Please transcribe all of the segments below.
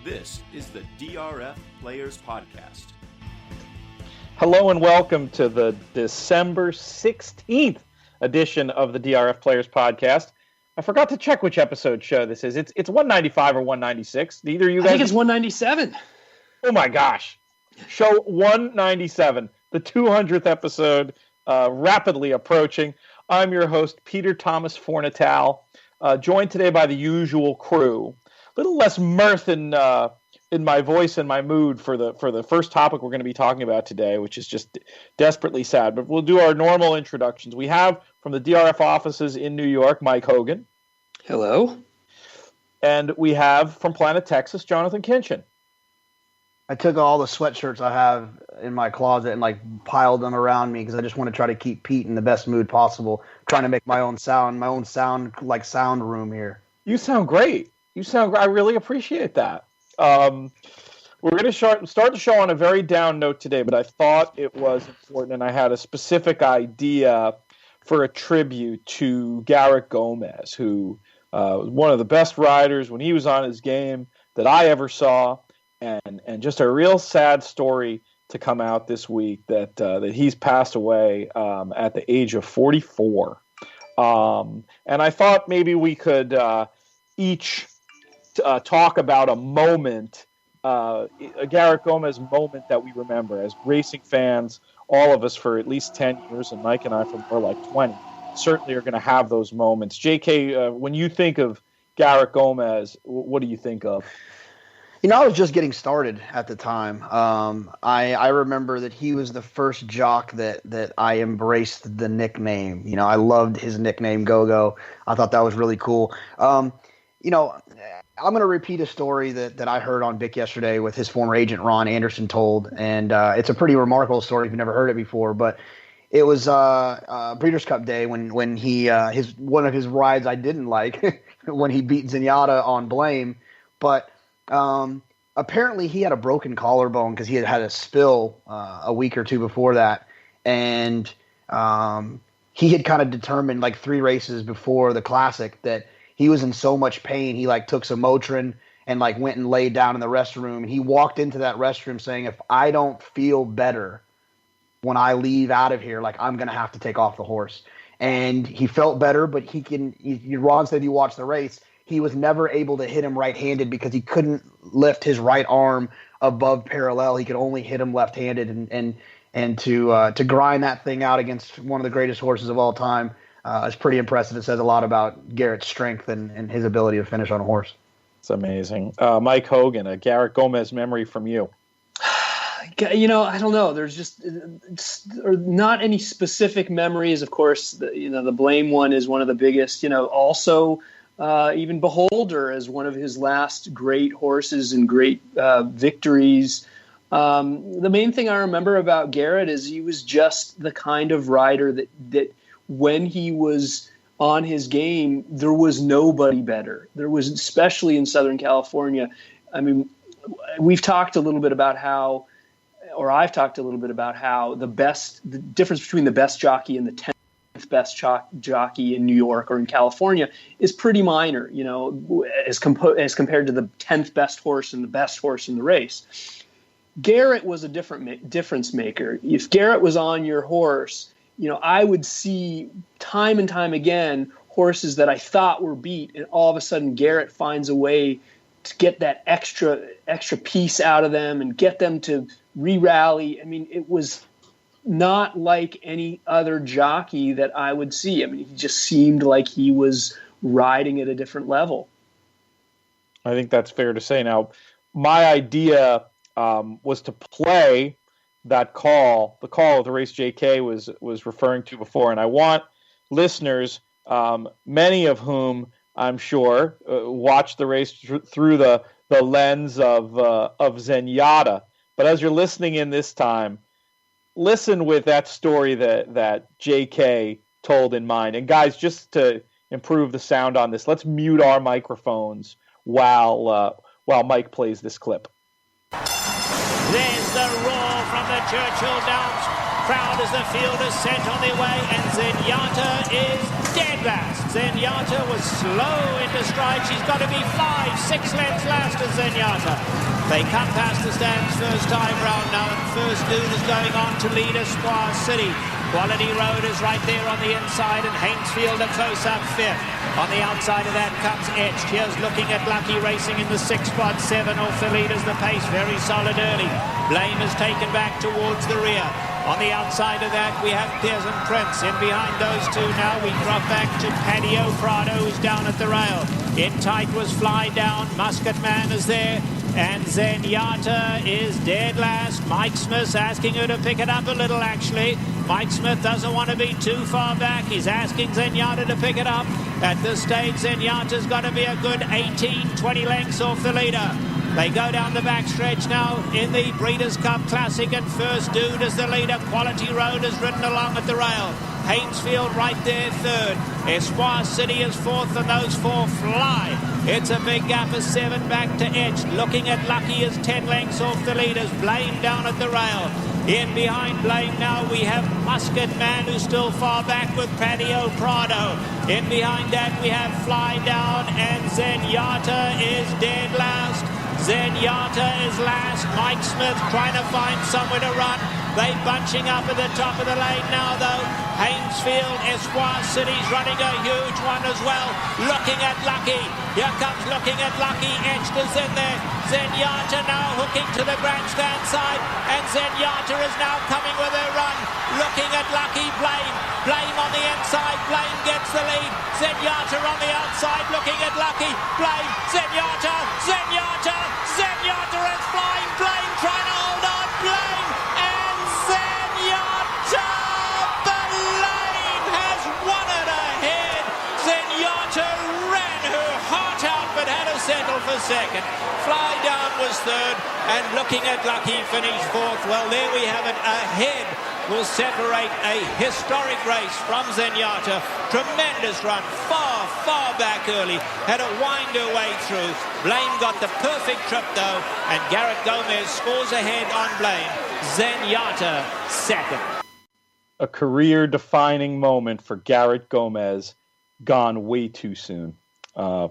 This is the DRF Players Podcast. Hello and welcome to the December 16th edition of the DRF Players Podcast. I forgot to check which episode show this is. It's 195 or 196. Either you guys. I think it's 197. Oh my gosh. Show 197, the 200th episode, rapidly approaching. I'm your host, Peter Thomas Fornatale, joined today by the usual crew. A little less mirth in my voice and my mood for the first topic we're going to be talking about today, which is just desperately sad. But we'll do our normal introductions. We have from the DRF offices in New York, Mike Hogan. Hello. And we have from Planet Texas, Jonathon Kinchen. I took all the sweatshirts I have in my closet and piled them around me because I just want to try to keep Pete in the best mood possible. Trying to make my own sound room here. You sound great. I really appreciate that. We're going to start the show on a very down note today, but I thought it was important, and I had a specific idea for a tribute to Garrett Gomez, who was one of the best riders when he was on his game that I ever saw, and just a real sad story to come out this week that he's passed away at the age of 44. And I thought maybe we could each talk about a moment, a Garrett Gomez moment that we remember as racing fans, all of us for at least 10 years, and Mike and I for more like 20, certainly are going to have those moments. JK, when you think of Garrett Gomez, what do you think of? I was just getting started at the time. I remember that he was the first jock that I embraced the nickname. I loved his nickname, Go-Go. I thought that was really cool. I'm going to repeat a story that I heard on Vic yesterday with his former agent, Ron Anderson, told. And it's a pretty remarkable story if you've never heard it before. But it was Breeders' Cup Day when he one of his rides I didn't like when he beat Zenyatta on blame. But apparently he had a broken collarbone because he had a spill a week or two before that. And he had kind of determined 3 races before the Classic that he was in so much pain, he took some Motrin and went and laid down in the restroom. And he walked into that restroom saying, if I don't feel better when I leave out of here, I'm going to have to take off the horse. And he felt better, but Ron said he watched the race. He was never able to hit him right-handed because he couldn't lift his right arm above parallel. He could only hit him left-handed. And to grind that thing out against one of the greatest horses of all time, it's pretty impressive. It says a lot about Garrett's strength and his ability to finish on a horse. It's amazing. Mike Hogan, a Garrett Gomez memory from you. I don't know. There's just not any specific memories. Of course, the blame one is one of the biggest. Also even Beholder as one of his last great horses and great victories. The main thing I remember about Garrett is he was just the kind of rider that when he was on his game, there was nobody better. There was, especially in Southern California. I mean, I've talked a little bit about how the difference between the best jockey and the 10th best jockey in New York or in California is pretty minor, as compared to the 10th best horse and the best horse in the race. Garrett was a difference maker. If Garrett was on your horse, I would see time and time again horses that I thought were beat, and all of a sudden Garrett finds a way to get that extra piece out of them and get them to re-rally. I mean, it was not like any other jockey that I would see. I mean, he just seemed like he was riding at a different level. I think that's fair to say. Now, my idea was to play the call of the race JK was referring to before, and I want listeners, many of whom I'm sure watched the race through the lens of Zenyatta. But as you're listening in this time, listen with that story that JK told in mind. And guys, just to improve the sound on this, let's mute our microphones while Mike plays this clip. There's the roar from the Churchill Downs. crowd as the field is sent on their way, and Zenyatta is dead last. Zenyatta was slow into stride. She's got to be 5-6 lengths last as Zenyatta. They come past the stands first time round now, and First Dude is going on to lead Espoir City. Quality Road is right there on the inside, and Hainesfield a close-up fifth. On the outside of that comes Etched. Here's looking at Lucky racing in the 6 spot, 7 off the leaders. The pace very solid early. Blame is taken back towards the rear. On the outside of that, we have Peasant Prince. In behind those two now, we drop back to Patio Prado, who's down at the rail. In tight was Fly Down. Musket Man is there. And Zenyatta is dead last. Mike Smith's asking her to pick it up a little, actually. Mike Smith doesn't want to be too far back. He's asking Zenyatta to pick it up. At this stage, Zenyatta's got to be a good 18, 20 lengths off the leader. They go down the backstretch now in the Breeders' Cup Classic, and First Dude is the leader. Quality Road is ridden along at the rail. Hainesfield right there third. Espoir City is fourth, and those four fly. It's a big gap of 7 back to Etched. Looking at Lucky is 10 lengths off the leaders. Blame down at the rail. In behind Blame now we have Musket Man, who's still far back with Patio Prado. In behind that we have Fly Down, and Zenyatta is dead last. Zenyatta is last. Mike Smith trying to find somewhere to run. They bunching up at the top of the lane now, though. Hainesfield, Espoir City's running a huge one as well. Looking at Lucky. Here comes looking at Lucky. Etched is in there. Zenyatta now hooking to the grandstand side. And Zenyatta is now coming with a run. Looking at Lucky. Blame on the inside. Blame gets the lead. Zenyatta on the outside looking at Lucky. Blame. Zenyatta is flying. Blame trying to hold on. Blame. And Zenyatta. Blame has won it ahead. Zenyatta ran her heart out but had to settle for second. Fly Down was third. And looking at Lucky finished fourth. Well, there we have it. Ahead will separate a historic race from Zenyatta. Tremendous run, far back early. Had to wind her way through. Blame got the perfect trip though, and Garrett Gomez scores ahead on Blame. Zenyatta second. A career-defining moment for Garrett Gomez, gone way too soon.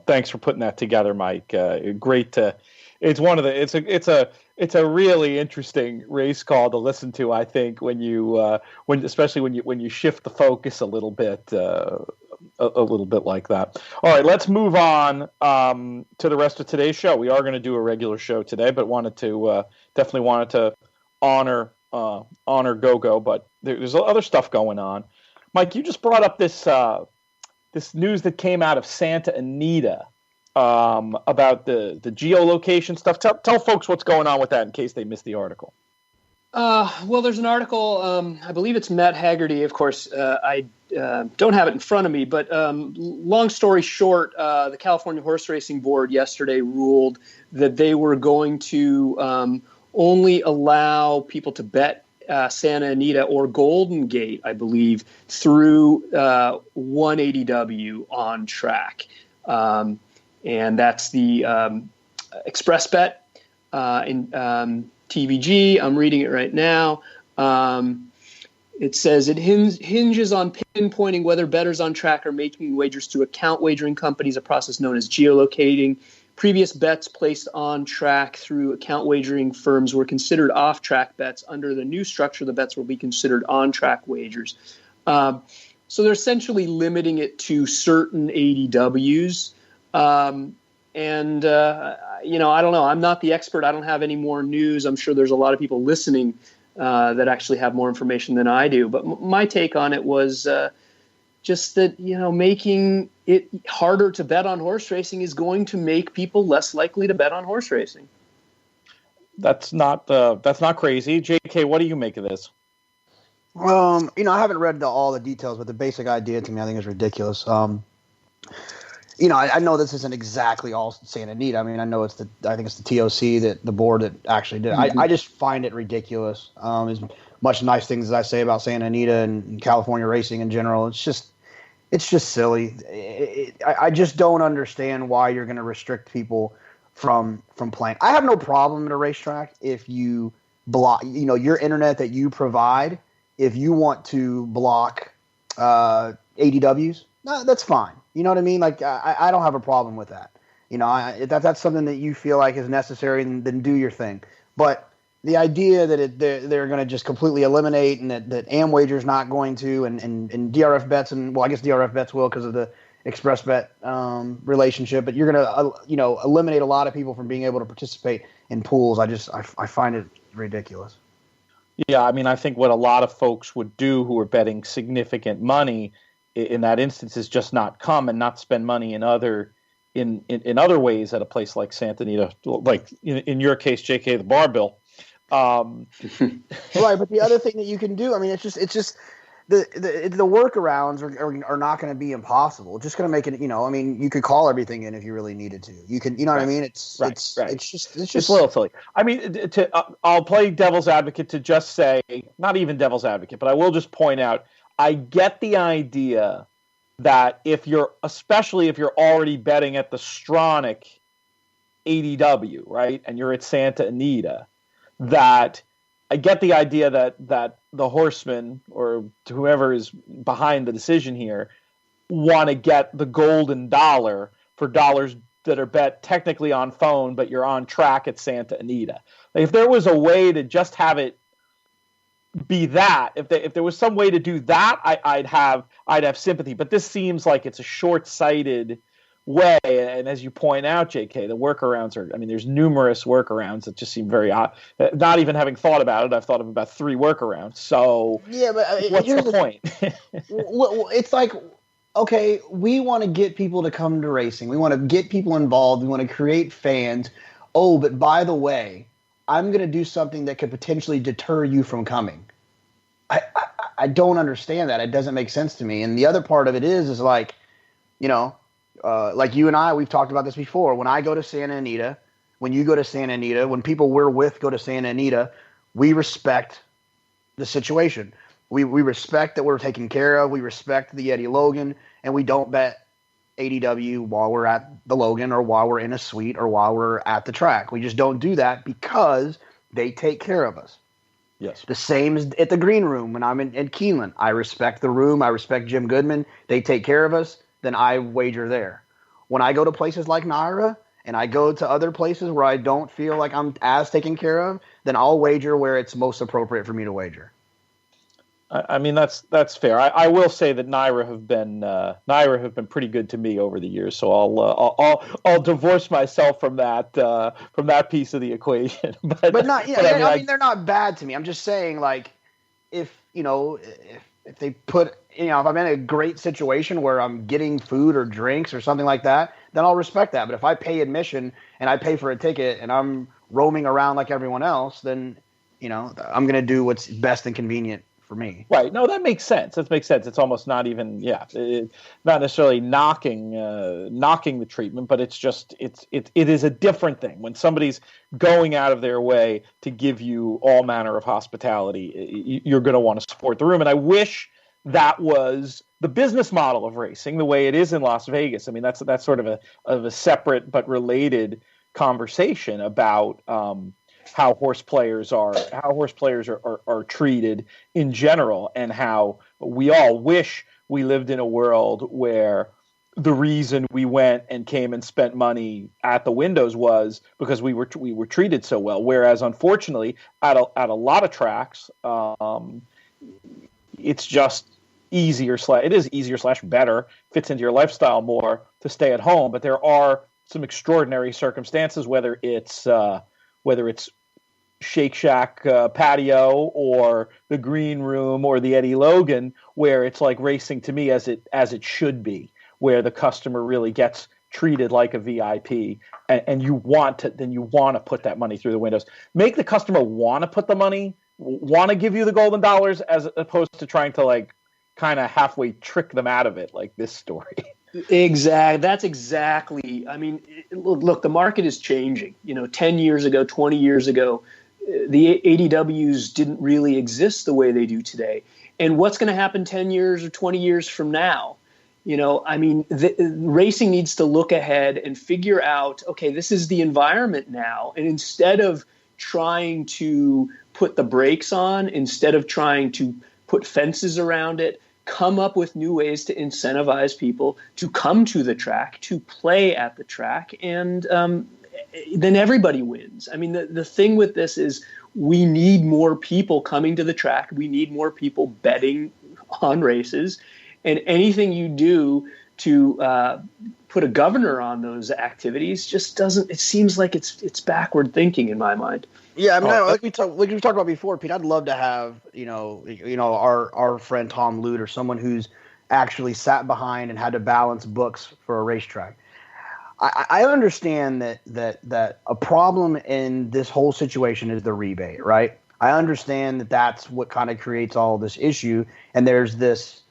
Thanks for putting that together, Mike. Great to. It's one of the. It's a really interesting race call to listen to. I think especially when you shift the focus a little bit like that. All right, let's move on to the rest of today's show. We are going to do a regular show today, but definitely wanted to honor Go-Go. But there's other stuff going on. Mike, you just brought up this news that came out of Santa Anita. About the geolocation stuff. Tell folks what's going on with that in case they missed the article. Well, there's an article, I believe it's Matt Haggerty. Of course, I don't have it in front of me, but long story short, the California Horse Racing Board yesterday ruled that they were going to only allow people to bet Santa Anita or Golden Gate, I believe, through 180W on track. And that's the Express Bet in TVG. I'm reading it right now. It says it hinges on pinpointing whether bettors on track are making wagers through account wagering companies, a process known as geolocating. Previous bets placed on track through account wagering firms were considered off-track bets. Under the new structure, the bets will be considered on-track wagers. So they're essentially limiting it to certain ADWs. I don't know. I'm not the expert. I don't have any more news. I'm sure there's a lot of people listening that actually have more information than I do. But my take on it was just that, making it harder to bet on horse racing is going to make people less likely to bet on horse racing. That's not crazy. JK, what do you make of this? I haven't read all the details, but the basic idea to me, I think, is ridiculous. I know this isn't exactly all Santa Anita. I mean, I think it's the TOC, that the board that actually did. Mm-hmm. I just find it ridiculous. As much nice things as I say about Santa Anita and California racing in general, it's just silly. I just don't understand why you're going to restrict people from playing. I have no problem at a racetrack if you block, your internet that you provide. if you want to block ADWs, no, that's fine. You know what I mean? Like, I don't have a problem with that. You know, if that's something that you feel like is necessary, then do your thing. But the idea that they're going to just completely eliminate, and that AmWager's not going to, and DRF bets, and well, I guess DRF bets will because of the Express Bet relationship, but you're going to eliminate a lot of people from being able to participate in pools. I find it ridiculous. Yeah, I mean, I think what a lot of folks would do who are betting significant money in that instance is just not come and not spend money in other ways at a place like Santa Anita, like in your case, JK, the bar bill. Right, but the other thing that you can do, I mean, it's just the workarounds are not going to be impossible. It's just going to make it, I mean, you could call everything in if you really needed to. You can, what I mean? It's just a little silly. I mean, I'll play devil's advocate to just say, not even devil's advocate, but I will just point out, I get the idea that especially if you're already betting at the Stronach ADW, right, and you're at Santa Anita, that I get the idea that the horsemen or whoever is behind the decision here want to get the golden dollar for dollars that are bet technically on phone, but you're on track at Santa Anita. Like, if there was a way to just have it be that, if there was some way to do that, I'd have sympathy. But this seems like it's a short-sighted way, and as you point out, JK, the workarounds are, I mean, there's numerous workarounds that just seem very odd. Not even having thought about it, I've thought of about 3 workarounds. So yeah, but what's the point? It's like, okay, we want to get people to come to racing. We want to get people involved. We want to create fans. Oh, but by the way, I'm going to do something that could potentially deter you from coming. I don't understand that. It doesn't make sense to me. And the other part of it is like, like you and I, we've talked about this before. When I go to Santa Anita, when you go to Santa Anita, when people we're with go to Santa Anita, we respect the situation. We respect that we're taken care of. We respect the Eddie Logan, and we don't bet ADW while we're at the Logan or while we're in a suite or while we're at the track. We just don't do that because they take care of us. Yes. The same as at the green room when I'm in Keeneland. I respect the room. I respect Jim Goodman. They take care of us. Then I wager there. When I go to places like NYRA and I go to other places where I don't feel like I'm as taken care of, then I'll wager where it's most appropriate for me to wager. I mean, that's fair. I will say that NYRA have been pretty good to me over the years, so I'll divorce myself from that piece of the equation. But not, yeah. But I mean, they're not bad to me. I'm just saying, like, if they put, if I'm in a great situation where I'm getting food or drinks or something like that, then I'll respect that. But if I pay admission and I pay for a ticket and I'm roaming around like everyone else, then I'm going to do what's best and convenient for me. Right. No, that makes sense. It's almost not even, not necessarily knocking the treatment, but it's just, it is a different thing when somebody's going out of their way to give you all manner of hospitality. You're going to want to support the room. And I wish that was the business model of racing the way it is in Las Vegas. I mean, that's sort of a separate but related conversation about, how horse players are treated in general, and how we all wish we lived in a world where the reason we went and came and spent money at the windows was because we were treated so well. Whereas unfortunately at a lot of tracks, it's just it is easier / better, fits into your lifestyle more to stay at home. But there are some extraordinary circumstances, whether it's Shake Shack patio or the green room or the Eddie Logan, where it's like racing to me as it should be, where the customer really gets treated like a VIP, and you want to put that money through the windows. Make the customer want to put the money, want to give you the golden dollars, as opposed to trying to like kind of halfway trick them out of it, like this story. Exactly. That's exactly. I mean, look, the market is changing. 10 years ago, 20 years ago, the ADWs didn't really exist the way they do today. And what's going to happen 10 years or 20 years from now? I mean, racing needs to look ahead and figure out, okay, this is the environment now. And instead of trying to put the brakes on, instead of trying to put fences around it, come up with new ways to incentivize people to come to the track, to play at the track, and then everybody wins. I mean, the thing with this is we need more people coming to the track. We need more people betting on races, and anything you do to put a governor on those activities just doesn't. It seems like it's backward thinking in my mind. Yeah, I mean, like we talked about before, Pete. I'd love to have our friend Tom Lute or someone who's actually sat behind and had to balance books for a racetrack. I understand that a problem in this whole situation is the rebate, right? I understand that that's what kind of creates all this issue, and there's this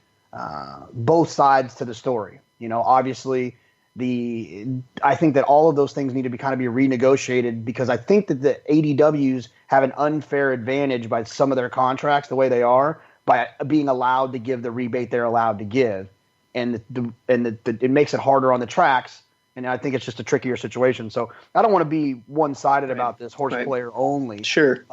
both sides to the story. Obviously, I think that all of those things need to be renegotiated, because I think that the ADWs have an unfair advantage by some of their contracts the way they are, by being allowed to give the rebate they're allowed to give, and it makes it harder on the tracks. And I think it's just a trickier situation. So I don't want to be one-sided about this horse player only. Sure.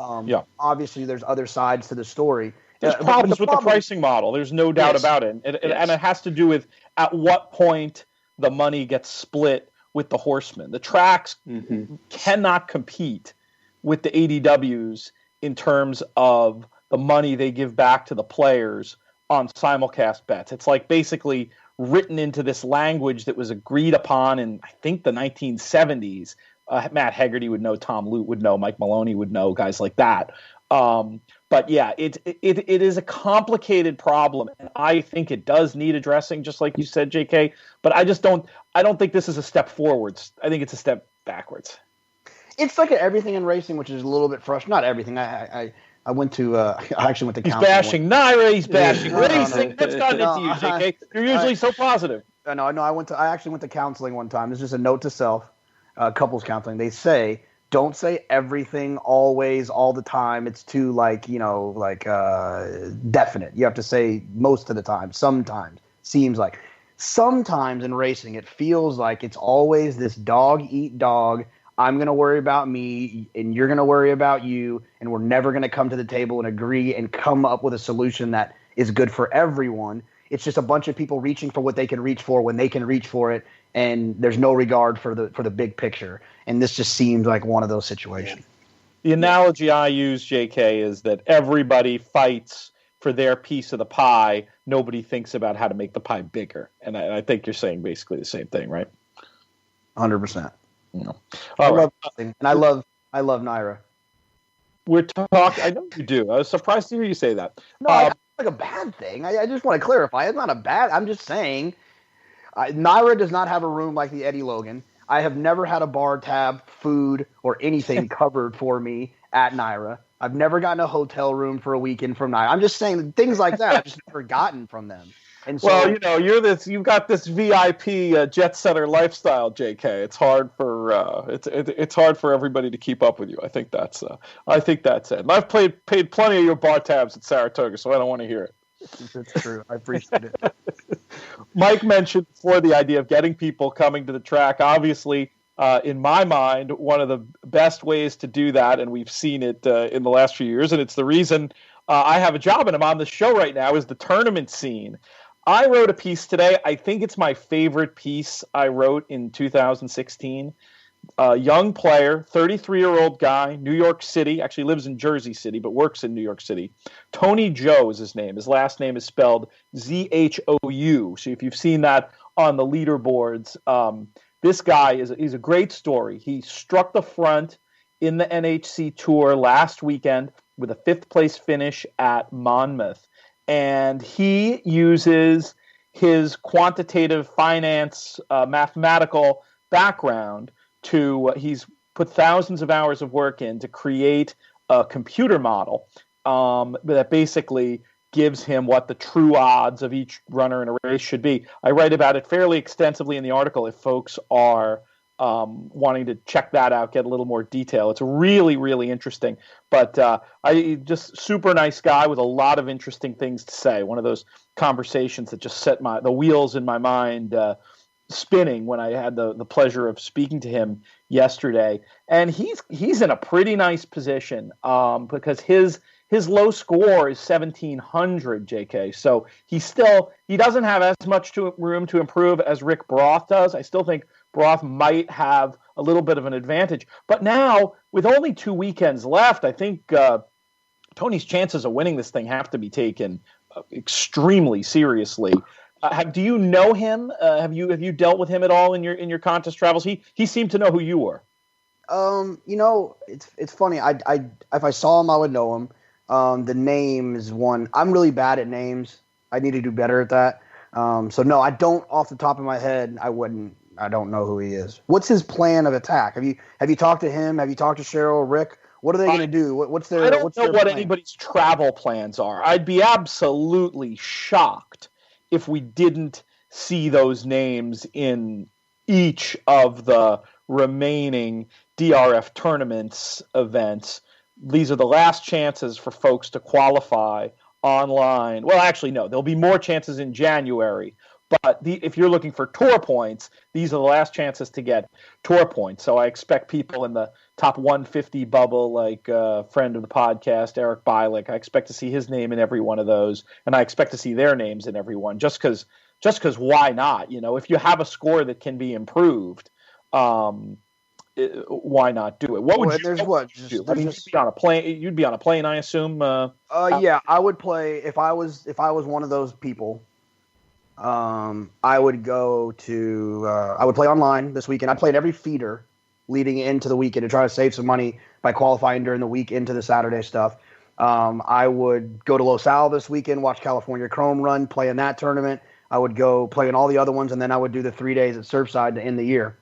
Obviously, there's other sides to the story. There's problems with the pricing model. There's no doubt about it. And it has to do with at what point the money gets split with the horsemen. The tracks cannot compete with the ADWs in terms of the money they give back to the players on simulcast bets. It's like basically written into this language that was agreed upon in, I think, the 1970s. Matt Hegarty would know, Tom Lute would know, Mike Maloney would know, guys like that. But yeah, it is a complicated problem, and I think it does need addressing, just like you said, JK. But I don't think this is a step forwards. I think it's a step backwards. It's like everything in racing, which is a little bit frustrating. Not everything. I actually went to counseling. He's bashing NYRA. He's bashing racing. What's gotten into you, JK? You're usually so positive. No. I actually went to counseling one time. It's just a note to self, couples counseling. They say, don't say everything always all the time. It's too definite. You have to say most of the time. Sometimes seems like. Sometimes in racing, it feels like it's always this dog eat dog. I'm going to worry about me, and you're going to worry about you, and we're never going to come to the table and agree and come up with a solution that is good for everyone. It's just a bunch of people reaching for what they can reach for when they can reach for it, and there's no regard for the big picture. And this just seems like one of those situations. The analogy I use, JK, is that everybody fights for their piece of the pie. Nobody thinks about how to make the pie bigger. And I think you're saying basically the same thing, right? 100%. I love NYRA. We're talking. I know you do. I was surprised to hear you say that. No, it's like a bad thing. I just want to clarify. It's not a bad. I'm just saying, NYRA does not have a room like the Eddie Logan. I have never had a bar tab, food, or anything covered for me at NYRA. I've never gotten a hotel room for a weekend from NYRA. I'm just saying things like that I've just never gotten from them. And so, you've got this VIP jet setter lifestyle, JK. It's hard for it's hard for everybody to keep up with you. I think that's it. And I've paid plenty of your bar tabs at Saratoga, so I don't want to hear it. That's true. I appreciate it. Mike mentioned before the idea of getting people coming to the track. Obviously, in my mind, one of the best ways to do that, and we've seen it in the last few years, and it's the reason I have a job and I'm on the show right now, is the tournament scene. I wrote a piece today. I think it's my favorite piece I wrote in 2016. A young player, 33-year-old guy, New York City, actually lives in Jersey City, but works in New York City. Tony Joe is his name. His last name is spelled Z-H-O-U. So if you've seen that on the leaderboards, this guy he's a great story. He struck the front in the NHC Tour last weekend with a 5th place finish at Monmouth. And he uses his quantitative finance, mathematical background he's put thousands of hours of work in to create a computer model that basically gives him what the true odds of each runner in a race should be. I write about it fairly extensively in the article if folks are wanting to check that out, get a little more detail. It's really, really interesting. But I just super nice guy with a lot of interesting things to say. One of those conversations that just set the wheels in my mind spinning when I had the pleasure of speaking to him yesterday. And he's in a pretty nice position because his his low score is 1,700, JK. So he doesn't have as much room to improve as Rick Broth does. I still think Broth might have a little bit of an advantage. But now, with only 2 weekends left, I think Tony's chances of winning this thing have to be taken extremely seriously. Do you know him? Have you dealt with him at all in your contest travels? He seemed to know who you were. It's funny. If I saw him, I would know him. The name is one. I'm really bad at names. I need to do better at that. So no, I don't. Off the top of my head, I wouldn't. I don't know who he is. What's his plan of attack? Have you talked to him? Have you talked to Cheryl or Rick? What are they going to do? What's their? I don't know what plan? anybody's travel plans are. I'd be absolutely shocked if we didn't see those names in each of the remaining DRF tournaments events. These are the last chances for folks to qualify online. Well, actually, no. There'll be more chances in January. But if you're looking for tour points, these are the last chances to get tour points. So I expect people in the top 150 bubble, like a friend of the podcast, Eric Bialik, I expect to see his name in every one of those. And I expect to see their names in every one, just because why not? If you have a score that can be improved, why not do it? What would you do? You'd be on a plane. You'd be on a plane, I assume. Yeah, I would play if I was one of those people. I would go to. I would play online this weekend. I played every feeder leading into the weekend to try to save some money by qualifying during the week into the Saturday stuff. I would go to Los Al this weekend, watch California Chrome run, play in that tournament. I would go play in all the other ones, and then I would do the 3 days at Surfside to end the year.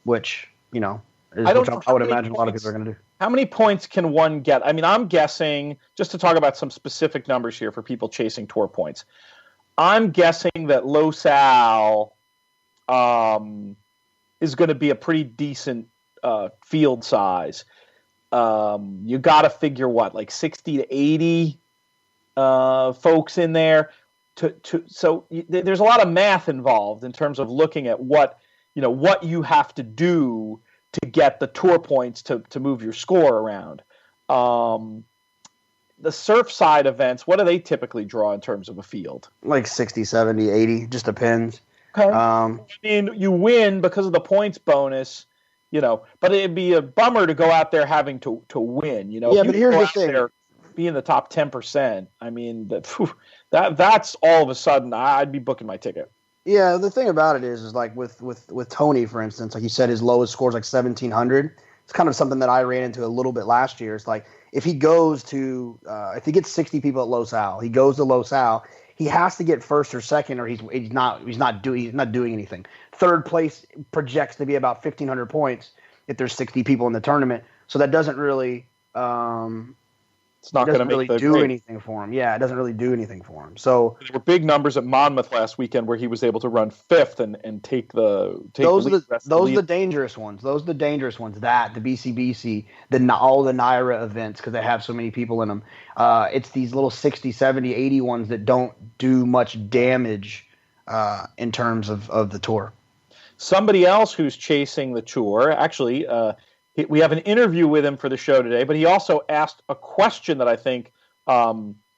Which I would imagine a lot of people are going to do. How many points can one get? I mean, I'm guessing, just to talk about some specific numbers here for people chasing tour points, I'm guessing that Los Al is going to be a pretty decent field size. You got to figure like 60 to 80 folks in there. So there's a lot of math involved in terms of looking at what you have to do to get the tour points to move your score around. The Surfside events, what do they typically draw in terms of a field? Like 60, 70, 80, just depends. Okay. I mean, you win because of the points bonus, but it'd be a bummer to go out there having to win, Yeah, but here's the thing. Be in the top 10%. I mean, that's all of a sudden, I'd be booking my ticket. Yeah, the thing about it is like with Tony, for instance, like you said, his lowest score is like 1,700. It's kind of something that I ran into a little bit last year. It's like if he goes to if he gets 60 people at Los Al, he goes to Los Al, he has to get first or second, or he's not doing anything. Third place projects to be about 1,500 points if there's 60 people in the tournament. So that doesn't really it's not going to do anything for him. Yeah, it doesn't really do anything for him. So there were big numbers at Monmouth last weekend where he was able to run fifth and take the those the are the dangerous ones. Those are the dangerous ones. That the BCBC, all the NYRA events because they have so many people in them. It's these little 60, 70, 80 ones that don't do much damage in terms of the tour. Somebody else who's chasing the tour, actually. We have an interview with him for the show today, but he also asked a question that I think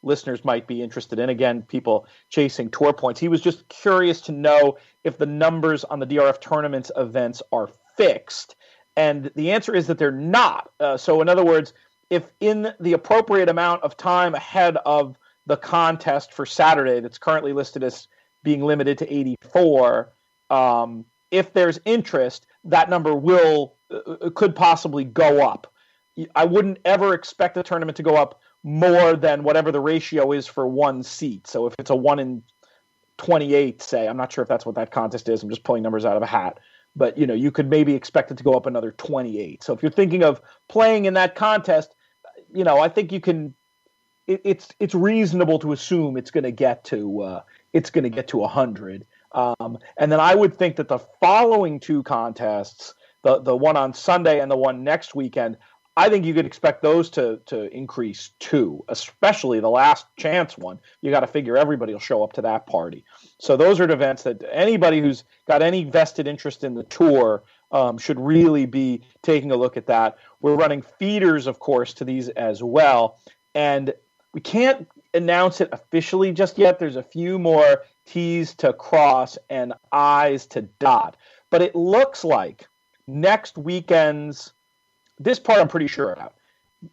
listeners might be interested in. Again, people chasing tour points. He was just curious to know if the numbers on the DRF tournaments events are fixed. And the answer is that they're not. So in other words, if in the appropriate amount of time ahead of the contest for Saturday that's currently listed as being limited to 84, if there's interest, that number could possibly go up. I wouldn't ever expect the tournament to go up more than whatever the ratio is for one seat. So if it's a 1 in 28, say, I'm not sure if that's what that contest is. I'm just pulling numbers out of a hat. But, you could maybe expect it to go up another 28. So if you're thinking of playing in that contest, I think you can. It's reasonable to assume it's going to get to 100. And then I would think that the following two contests, the one on Sunday and the one next weekend, I think you could expect those to increase too, especially the last chance one. You got to figure everybody will show up to that party. So those are events that anybody who's got any vested interest in the tour should really be taking a look at that. We're running feeders, of course, to these as well. And we can't announce it officially just yet. There's a few more T's to cross and I's to dot. But it looks like next weekend's, this part I'm pretty sure about.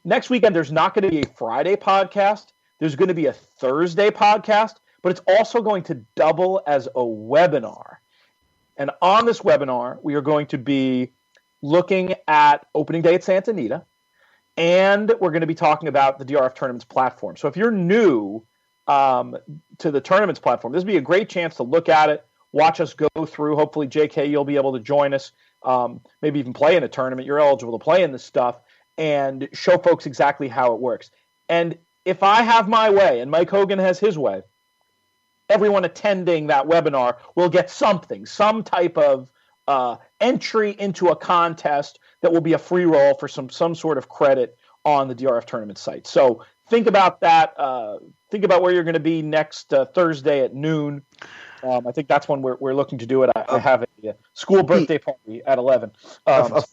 Next weekend, there's not going to be a Friday podcast. There's going to be a Thursday podcast, but it's also going to double as a webinar. And on this webinar, we are going to be looking at opening day at Santa Anita, and we're going to be talking about the DRF Tournaments platform. So if you're new to the Tournaments platform, this would be a great chance to look at it, watch us go through. Hopefully, JK, you'll be able to join us, maybe even play in a tournament. You're eligible to play in this stuff, and show folks exactly how it works. And if I have my way, and Mike Hogan has his way, everyone attending that webinar will get something, some type of entry into a contest that will be a free roll for some sort of credit on the DRF tournament site. So think about that. Think about where you're going to be next Thursday at noon. I think that's when we're looking to do it. I have a school birthday party at 11. A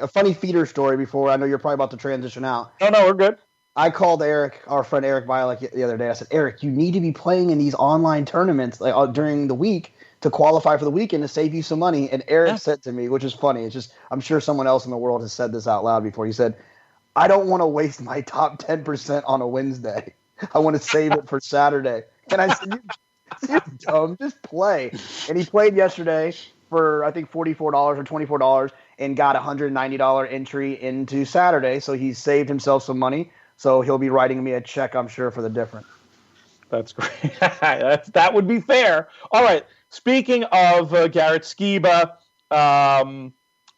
funny feeder story before. I know you're probably about to transition out. No, we're good. I called Eric, our friend Eric Violek, the other day. I said, Eric, you need to be playing in these online tournaments during the week to qualify for the weekend to save you some money. And Eric said to me, which is funny, it's just I'm sure someone else in the world has said this out loud before. He said, I don't want to waste my top 10% on a Wednesday. I want to save it for Saturday. And I said, you're dumb. Just play. And he played yesterday for, I think, $44 or $24 and got a $190 entry into Saturday. So he saved himself some money. So he'll be writing me a check, I'm sure, for the difference. That's great. That would be fair. All right. Speaking of Garrett Skiba,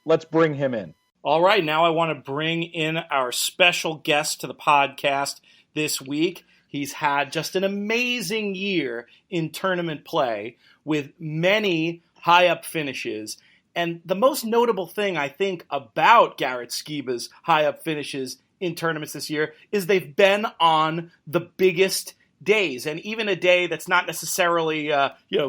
let's bring him in. All right. Now I want to bring in our special guest to the podcast this week. He's had just an amazing year in tournament play with many high-up finishes. And the most notable thing, I think, about Garrett Skiba's high-up finishes in tournaments this year is they've been on the biggest days. And even a day that's not necessarily,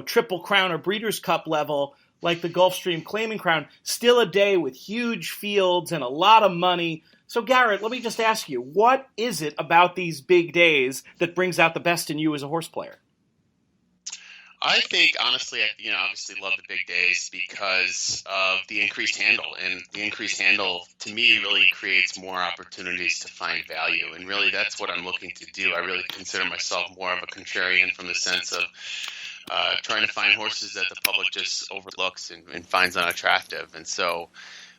Triple Crown or Breeders' Cup level like the Gulfstream Claiming Crown, still a day with huge fields and a lot of money. So, Garrett, let me just ask you, what is it about these big days that brings out the best in you as a horse player? I think, honestly, obviously love the big days because of the increased handle. And the increased handle, to me, really creates more opportunities to find value. And really, that's what I'm looking to do. I really consider myself more of a contrarian from the sense of trying to find horses that the public just overlooks and finds unattractive. And so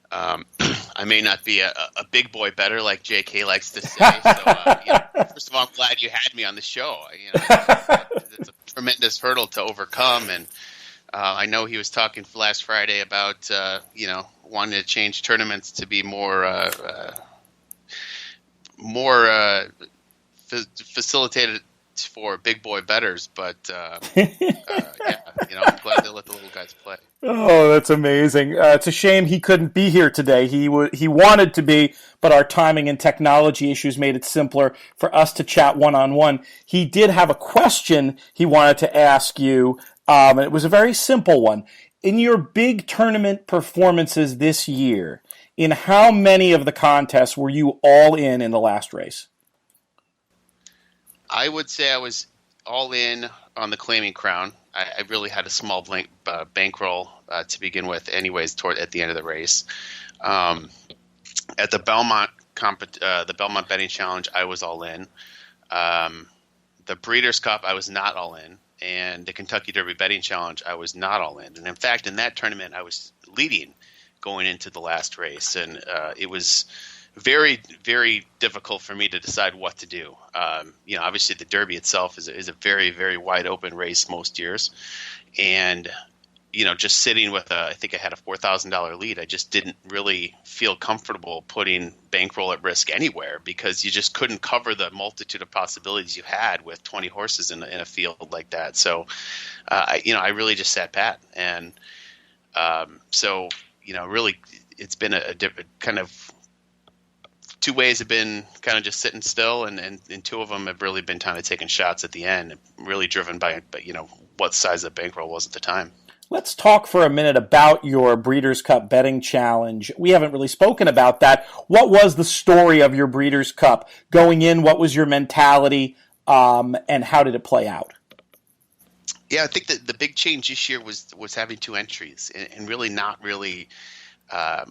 I may not be a big boy better like JK likes to say. So, first of all, I'm glad you had me on the show. It's a tremendous hurdle to overcome, and I know he was talking last Friday about wanting to change tournaments to be more facilitated for big boy bettors, but I'm glad they let the little guys play. Oh, that's amazing. It's a shame he couldn't be here today. He wanted to be, but our timing and technology issues made it simpler for us to chat one-on-one. He did have a question he wanted to ask you, and it was a very simple one. In your big tournament performances this year, in how many of the contests were you all in the last race? I would say I was all in on the Claiming Crown. I really had a small bankroll to begin with anyways at the end of the race. At the Belmont Betting Challenge, I was all in. The Breeders' Cup, I was not all in. And the Kentucky Derby Betting Challenge, I was not all in. And in fact, in that tournament, I was leading going into the last race. And it was very, very difficult for me to decide what to do. Obviously the Derby itself is a very, very wide open race most years. And, just sitting with I think I had a $4,000 lead. I just didn't really feel comfortable putting bankroll at risk anywhere because you just couldn't cover the multitude of possibilities you had with 20 horses in a field like that. So, I really just sat pat. And really it's been a different kind of two ways have been kind of just sitting still, and two of them have really been kind of taking shots at the end, really driven by what size the bankroll was at the time. Let's talk for a minute about your Breeders' Cup betting challenge. We haven't really spoken about that. What was the story of your Breeders' Cup going in? What was your mentality, and how did it play out? Yeah, I think that the big change this year was having two entries and really not really,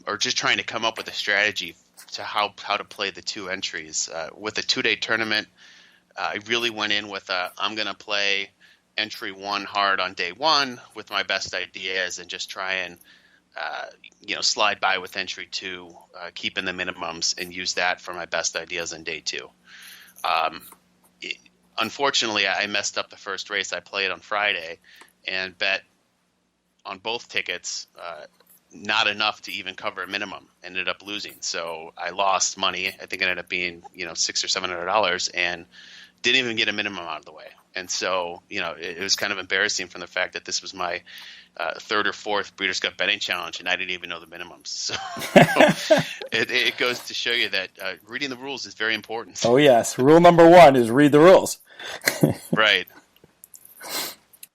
or just trying to come up with a strategy to how to play the two entries. With a 2-day tournament, I really went in with I'm going to play entry 1 hard on day 1 with my best ideas and just try and slide by with entry 2, keeping the minimums, and use that for my best ideas on day 2. Unfortunately, I messed up the first race I played on Friday and bet on both tickets not enough to even cover a minimum. Ended up losing, so I lost money. I think it ended up being $600 or $700, and didn't even get a minimum out of the way. And so it was kind of embarrassing from the fact that this was my third or fourth Breeders' Cup betting challenge, and I didn't even know the minimums. So it goes to show you that reading the rules is very important. Oh yes, rule number 1 is read the rules. Right.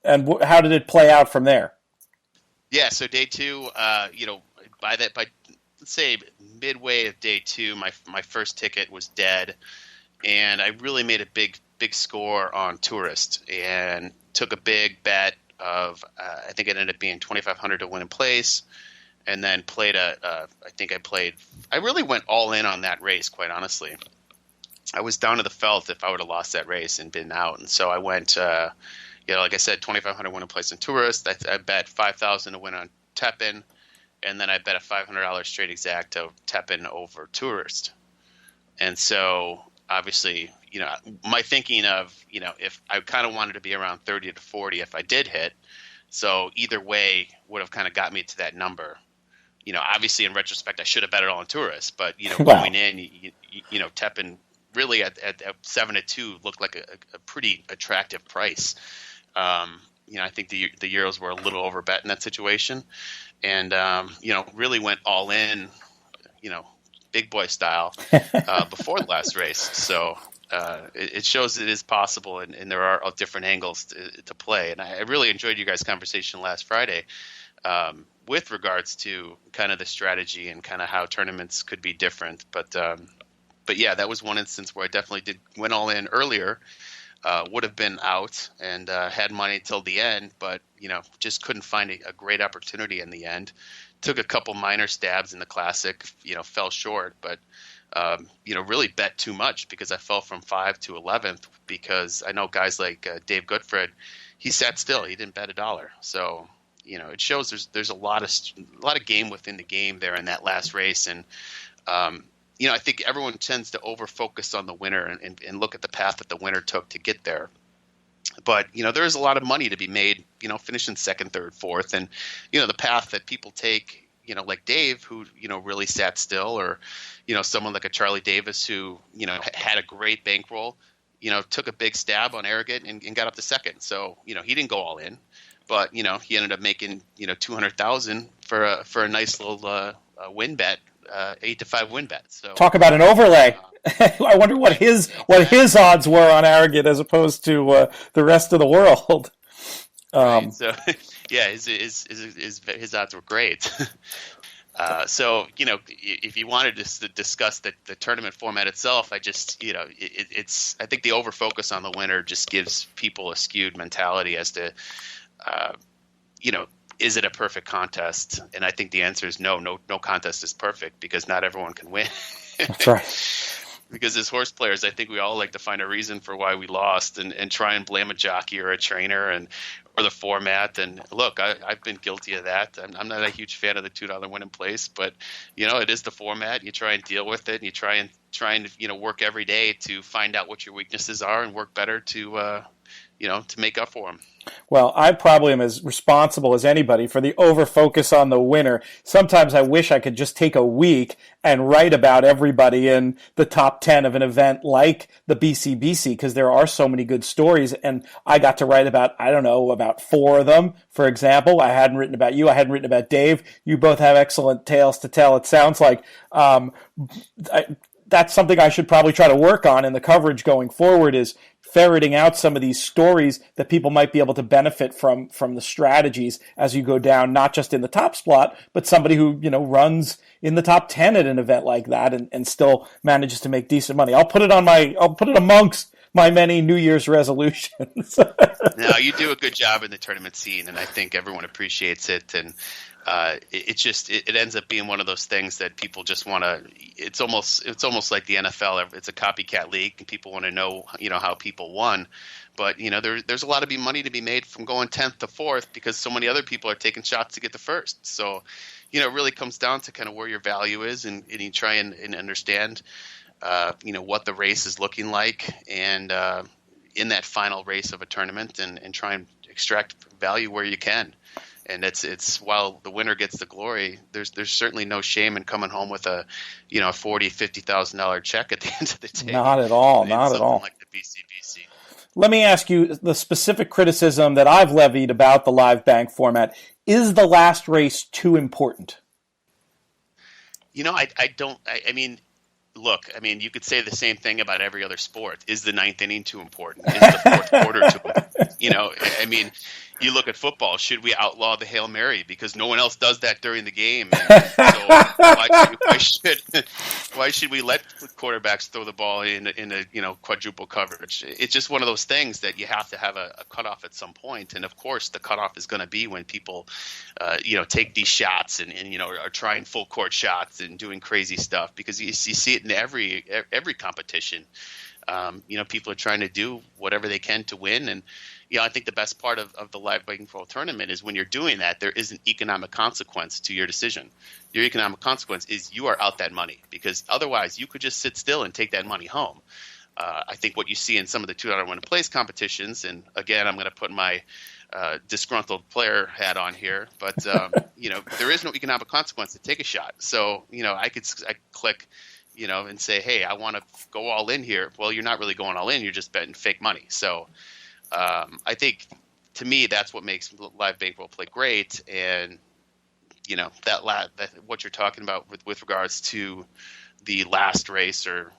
And how did it play out from there? Yeah, so day 2, by let's say midway of day 2, my first ticket was dead, and I really made a big score on Tourist and took a big bet of I think it ended up being $2,500 to win in place, and then played I really went all in on that race, quite honestly. I was down to the felt if I would have lost that race and been out, and so I went like I said, $2,500 win in place on Tourist. I bet $5,000 to win on Tepin, and then I bet a $500 straight exacto Tepin over Tourist. And so obviously, my thinking of, if I kind of wanted to be around 30 to 40 if I did hit. So either way would have kind of got me to that number. Obviously in retrospect, I should have bet it all on Tourists, but, going in, Tepin really at 7-2 looked like a pretty attractive price. I think the Euros were a little overbet in that situation, and, really went all in, big boy style before the last race. So it shows it is possible, and there are different angles to play. And I really enjoyed you guys' conversation last Friday with regards to kind of the strategy and kind of how tournaments could be different. But yeah, that was one instance where I definitely went all in earlier. Would have been out and had money till the end, but just couldn't find a great opportunity in the end. Took a couple minor stabs in the Classic, fell short, but really bet too much because I fell from 5 to 11th, because I know guys like Dave Goodfried, he sat still, he didn't bet $1. So it shows there's a lot of game within the game there in that last race, and I think everyone tends to over-focus on the winner and look at the path that the winner took to get there. But, there is a lot of money to be made, finishing second, third, fourth. And, the path that people take, like Dave, who, really sat still, or, someone like a Charlie Davis who, had a great bankroll, took a big stab on Arrogant and got up to second. So, he didn't go all in. But, he ended up making, $200,000 for a nice little win bet. 8-5 win bet. So talk about an overlay. I wonder what his odds were on Arrogant as opposed to the rest of the world. Right. So yeah, his odds were great. So if you wanted to discuss the tournament format itself, I just I think the over focus on the winner just gives people a skewed mentality as to is it a perfect contest? And I think the answer is no contest is perfect, because not everyone can win. That's right. Because as horse players, I think we all like to find a reason for why we lost and try and blame a jockey or a trainer or the format. And look, I've been guilty of that. I'm not a huge fan of the $2 win in place, but it is the format. You try and deal with it, and you try and work every day to find out what your weaknesses are and work better to make up for them. Well, I probably am as responsible as anybody for the over-focus on the winner. Sometimes I wish I could just take a week and write about everybody in the top 10 of an event like the BCBC, because there are so many good stories, and I got to write about 4 of them, for example. I hadn't written about you. I hadn't written about Dave. You both have excellent tales to tell. It sounds like that's something I should probably try to work on in the coverage going forward, is ferreting out some of these stories that people might be able to benefit from the strategies as you go down, not just in the top spot, but somebody who, runs in the top 10 at an event like that and still manages to make decent money. I'll put it amongst my many New Year's resolutions. No, you do a good job in the tournament scene, and I think everyone appreciates it. And it ends up being one of those things that people just want to. It's almost like the NFL. It's a copycat league, and people want to know how people won. But there's a lot of money to be made from going 10th to 4th because so many other people are taking shots to get the first. So it really comes down to kind of where your value is, and you try and understand what the race is looking like, and in that final race of a tournament, and try and extract value where you can. And it's while the winner gets the glory, there's certainly no shame in coming home with a $40,000-$50,000 check at the end of the day. Not at all. Not at all. Like the BCBC. Let me ask you the specific criticism that I've levied about the live bank format. Is the last race too important? I don't. I mean, look, you could say the same thing about every other sport. Is the ninth inning too important? Is the fourth quarter too important? You look at football. Should we outlaw the Hail Mary because no one else does that during the game? And so why should we let quarterbacks throw the ball in a quadruple coverage? It's just one of those things that you have to have a cutoff at some point. And of course, the cutoff is going to be when people, take these shots and are trying full court shots and doing crazy stuff, because you see it in every competition. People are trying to do whatever they can to win. And, I think the best part of the live bankroll tournament is when you're doing that, there is an economic consequence to your decision. Your economic consequence is you are out that money, because otherwise you could just sit still and take that money home. I think what you see in some of the $2 win place competitions, and again, I'm going to put my disgruntled player hat on here, but there is no economic consequence to take a shot. So, I click, and say, hey, I want to go all in here. Well, you're not really going all in. You're just betting fake money. So I think, to me, that's what makes live bankroll play great. And, that what you're talking about with regards to the last race or,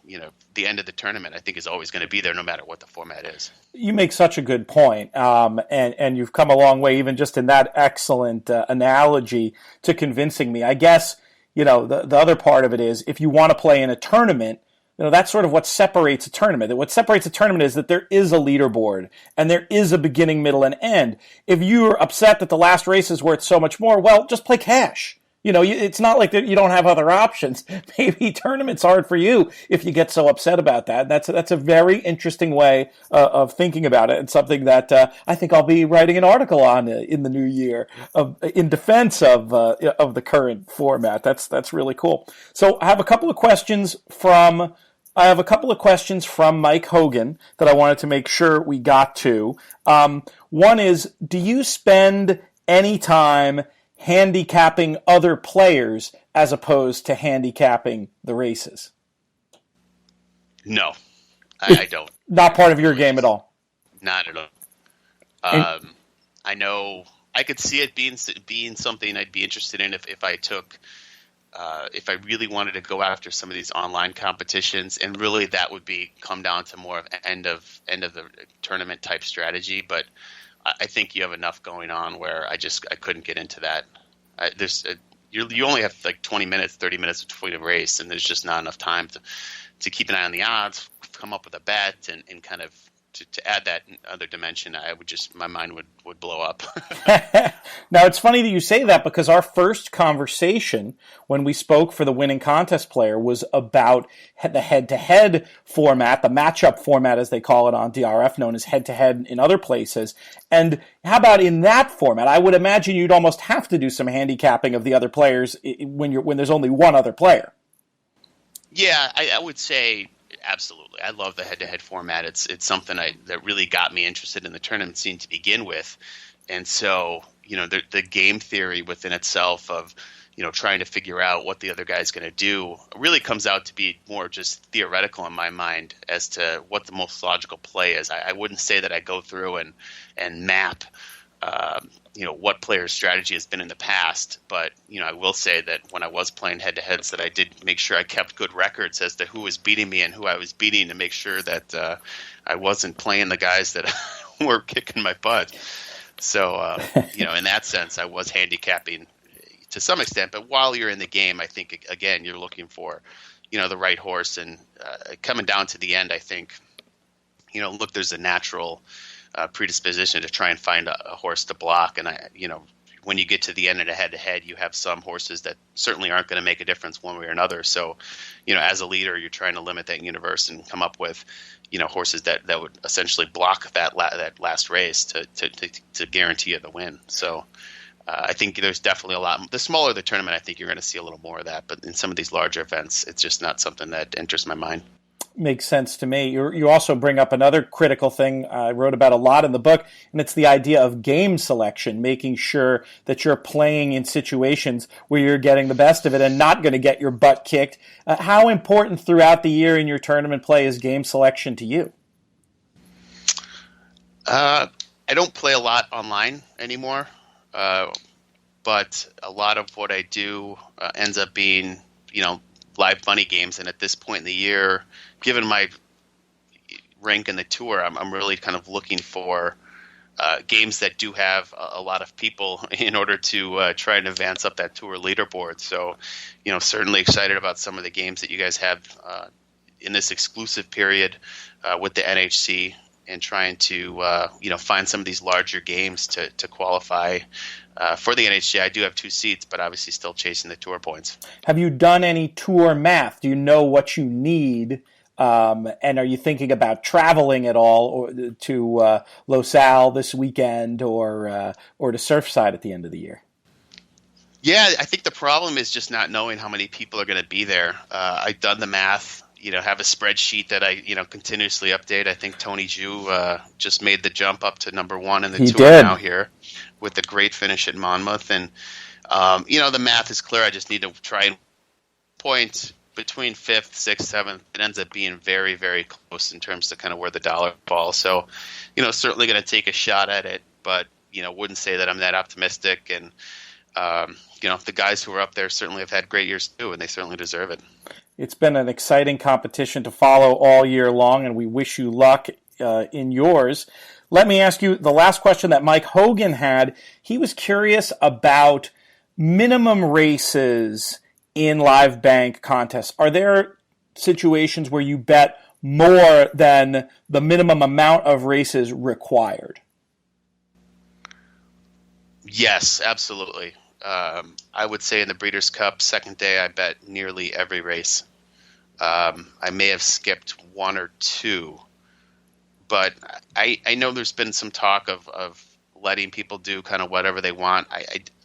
the end of the tournament, I think is always going to be there no matter what the format is. You make such a good point. And you've come a long way, even just in that excellent analogy, to convincing me. I guess, the other part of it is, if you want to play in a tournament, that's sort of what separates a tournament. What separates a tournament is that there is a leaderboard and there is a beginning, middle, and end. If you're upset that the last race is worth so much more, well, just play cash. It's not like that you don't have other options. Maybe tournaments aren't for you if you get so upset about that. That's a very interesting way of thinking about it, and something that I think I'll be writing an article on in the new year in defense of the current format. That's really cool. So I have a couple of questions from Mike Hogan that I wanted to make sure we got to. One is, do you spend any time handicapping other players as opposed to handicapping the races? No, I don't. Not part of your game at all? Not at all. I know I could see it being something I'd be interested in if I took if I really wanted to go after some of these online competitions, and really that would come down to more of end of the tournament type strategy. But I think you have enough going on where I couldn't get into that. You only have like 20 minutes, 30 minutes between a race, and there's just not enough time to keep an eye on the odds, come up with a bet, and kind of to add that other dimension. My mind would blow up. Now, it's funny that you say that, because our first conversation when we spoke for the winning contest player was about the head-to-head format, the matchup format as they call it on DRF, known as head-to-head in other places. And how about in that format? I would imagine you'd almost have to do some handicapping of the other players when there's only one other player. Yeah, I would say absolutely. I love the head-to-head format. It's something that really got me interested in the tournament scene to begin with. And so, the game theory within itself of, trying to figure out what the other guy's going to do really comes out to be more just theoretical in my mind as to what the most logical play is. I wouldn't say that I go through and map what players' strategy has been in the past. But, I will say that when I was playing head-to-heads that I did make sure I kept good records as to who was beating me and who I was beating to make sure that I wasn't playing the guys that were kicking my butt. So, in that sense, I was handicapping to some extent. But while you're in the game, I think, again, you're looking for, the right horse. And coming down to the end, I think, look, there's a natural predisposition to try and find a horse to block. And when you get to the end of the head-to-head, you have some horses that certainly aren't going to make a difference one way or another. So, as a leader, you're trying to limit that universe and come up with, horses that would essentially block that last race to guarantee you the win. So I think there's definitely a lot. The smaller the tournament, I think you're going to see a little more of that. But in some of these larger events, it's just not something that enters my mind. Makes sense to me. You also bring up another critical thing I wrote about a lot in the book, and it's the idea of game selection, making sure that you're playing in situations where you're getting the best of it and not going to get your butt kicked. How important throughout the year in your tournament play is game selection to you? I don't play a lot online anymore, but a lot of what I do ends up being, live money games. And at this point in the year, given my rank in the tour, I'm really kind of looking for games that do have a lot of people in order to try and advance up that tour leaderboard. So, certainly excited about some of the games that you guys have in this exclusive period with the NHC, and trying to find some of these larger games to qualify for the NHC. I do have 2 seats, but obviously still chasing the tour points. Have you done any tour math? Do you know what you need? And are you thinking about traveling at all to Los Al this weekend or to Surfside at the end of the year? Yeah, I think the problem is just not knowing how many people are going to be there. I've done the math. Have a spreadsheet that I, continuously update. I think Tony Ju just made the jump up to number 1 in the tour now here with a great finish at Monmouth. And, the math is clear. I just need to try and point between 5th, 6th, 7th. It ends up being very, very close in terms of kind of where the dollar falls. So, certainly going to take a shot at it, but, wouldn't say that I'm that optimistic. And, the guys who are up there certainly have had great years too, and they certainly deserve it. It's been an exciting competition to follow all year long, and we wish you luck in yours. Let me ask you the last question that Mike Hogan had. He was curious about minimum races in live bank contests. Are there situations where you bet more than the minimum amount of races required? Yes, absolutely. I would say in the Breeders' Cup, second day, I bet nearly every race. I may have skipped 1 or 2, but I know there's been some talk of letting people do kind of whatever they want.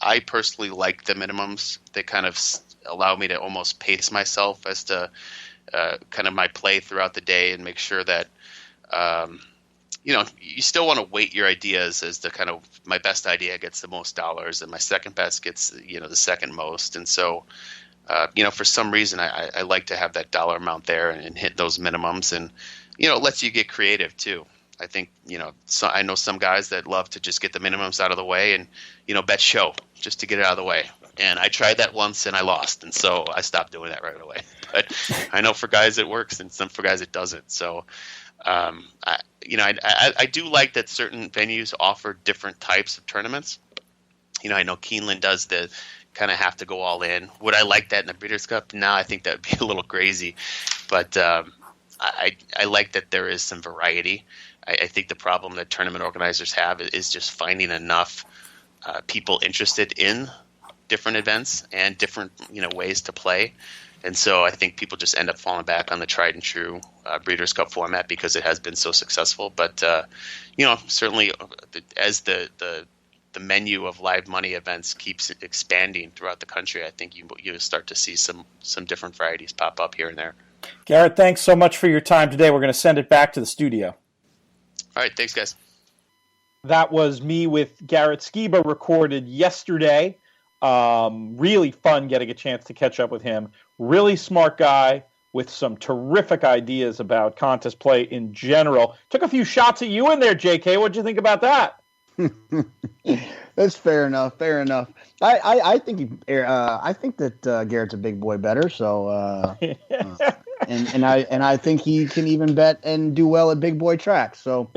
I personally like the minimums. They kind of allow me to almost pace myself as to kind of my play throughout the day and make sure that you still want to weight your ideas as the kind of my best idea gets the most dollars and my second best gets, the second most. And so, for some reason, I like to have that dollar amount there and hit those minimums. And, it lets you get creative too. I think, I know some guys that love to just get the minimums out of the way and, bet show just to get it out of the way. And I tried that once and I lost. And so I stopped doing that right away. But I know for guys it works and some for guys it doesn't. So, I do like that certain venues offer different types of tournaments. I know Keeneland does the kind of have to go all in. Would I like that in the Breeders' Cup? No, I think that would be a little crazy. But I like that there is some variety. I think the problem that tournament organizers have is just finding enough people interested in different events and different ways to play. And so I think people just end up falling back on the tried and true Breeders' Cup format because it has been so successful. But certainly as the menu of live money events keeps expanding throughout the country, I think you start to see some different varieties pop up here and there. Garrett, thanks so much for your time today. We're going to send it back to the studio. All right, thanks, guys. That was me with Garrett Skiba, recorded yesterday. Really fun getting a chance to catch up with him. Really smart guy with some terrific ideas about contest play in general. Took a few shots at you in there, JK. What'd you think about that? That's fair enough. Fair enough. I think that Garrett's a big boy better. So and I think he can even bet and do well at big boy tracks. So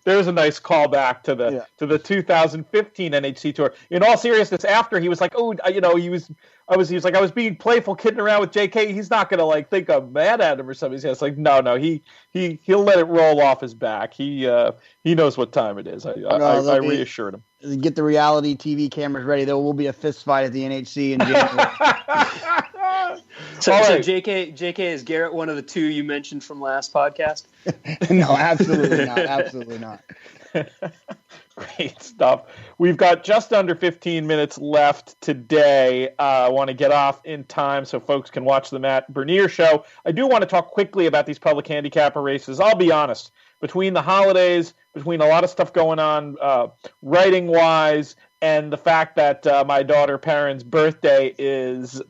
there's a nice callback to the 2015 NHC Tour. In all seriousness, after he was like, I was being playful, kidding around with JK. He's not gonna think I'm mad at him or something. He's just like, no, he'll let it roll off his back. He knows what time it is. I reassured him. Get the reality TV cameras ready. There will be a fist fight at the NHC in January. So JK, is Garrett one of the two you mentioned from last podcast? No, absolutely not. Absolutely not. Great stuff. We've got just under 15 minutes left today. I want to get off in time so folks can watch the Matt Bernier show. I do want to talk quickly about these public handicapper races. I'll be honest. Between the holidays, between a lot of stuff going on writing-wise, and the fact that my daughter Perrin's birthday is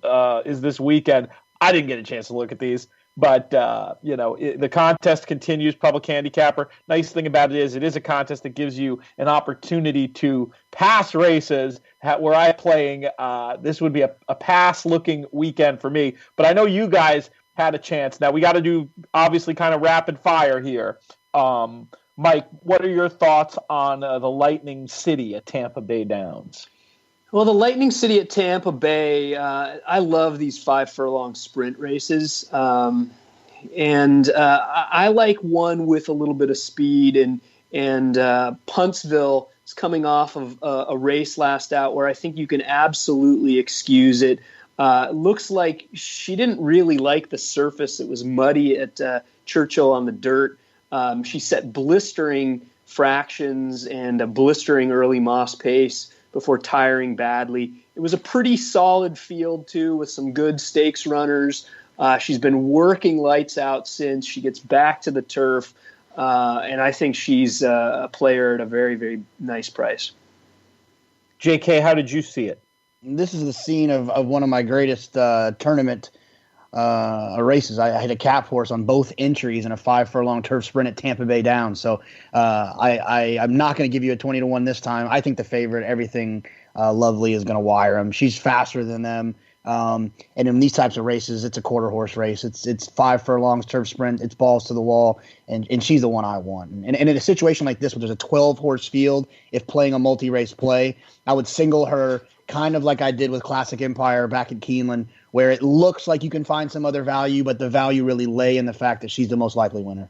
this weekend, I didn't get a chance to look at these. But, the contest continues, public handicapper. Nice thing about it is a contest that gives you an opportunity to pass races where I'm playing. This would be a pass-looking weekend for me. But I know you guys had a chance. Now, we got to do, obviously, kind of rapid fire here. Mike, what are your thoughts on the Lightning City at Tampa Bay Downs? Well, the Lightning City at Tampa Bay, I love these 5 furlong sprint races. And I like one with a little bit of speed. And Puntsville is coming off of a race last out where I think you can absolutely excuse it. Looks like she didn't really like the surface. It was muddy at Churchill on the dirt. She set blistering fractions and a blistering early Moss pace before tiring badly. It was a pretty solid field, too, with some good stakes runners. She's been working lights out since. She gets back to the turf, and I think she's a player at a very, very nice price. JK, how did you see it? This is the scene of one of my greatest tournament races. I had a cap horse on both entries in a 5 furlong turf sprint at Tampa Bay Downs. So I'm not going to give you a 20-1 this time. I think the favorite, Everything Lovely, is going to wire him. She's faster than them. And in these types of races, it's a quarter horse race. It's 5 furlongs turf sprint. It's balls to the wall, and she's the one I want. And in a situation like this, where there's a 12 horse field, if playing a multi-race play, I would single her, kind of like I did with Classic Empire back at Keeneland, where it looks like you can find some other value, but the value really lay in the fact that she's the most likely winner.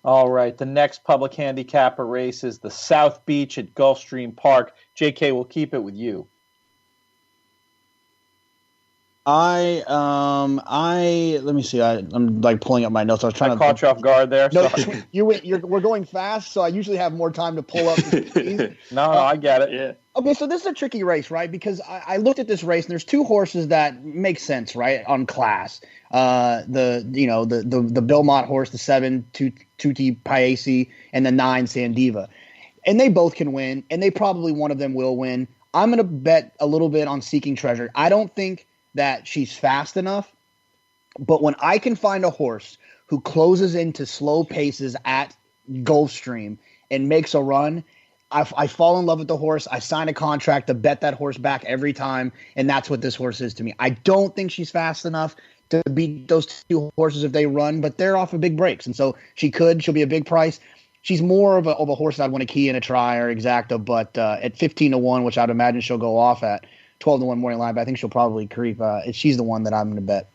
All right, the next public handicapper race is the South Beach at Gulfstream Park. JK, we'll keep it with you. Let me see. I'm pulling up my notes. I was trying to caught you off guard there. No, we're going fast, so I usually have more time to pull up. No, I get it. Yeah. Okay, so this is a tricky race, right? Because I looked at this race, and there's 2 horses that make sense, right, on class. The Belmont horse, the 7 Tutti Paesi, and the 9 Sandiva, and they both can win, and they probably one of them will win. I'm going to bet a little bit on Seeking Treasure. I don't think that she's fast enough, but when I can find a horse who closes into slow paces at Gulfstream and makes a run, I fall in love with the horse. I sign a contract to bet that horse back every time, and that's what this horse is to me. I don't think she's fast enough to beat those 2 horses if they run, but they're off of big breaks, and so she'll be a big price. She's more of a horse that I'd want to key in a try or exacta, but at 15-1, which I'd imagine she'll go off at, 12-1 morning line, but I think she'll probably creep. She's the one that I'm going to bet.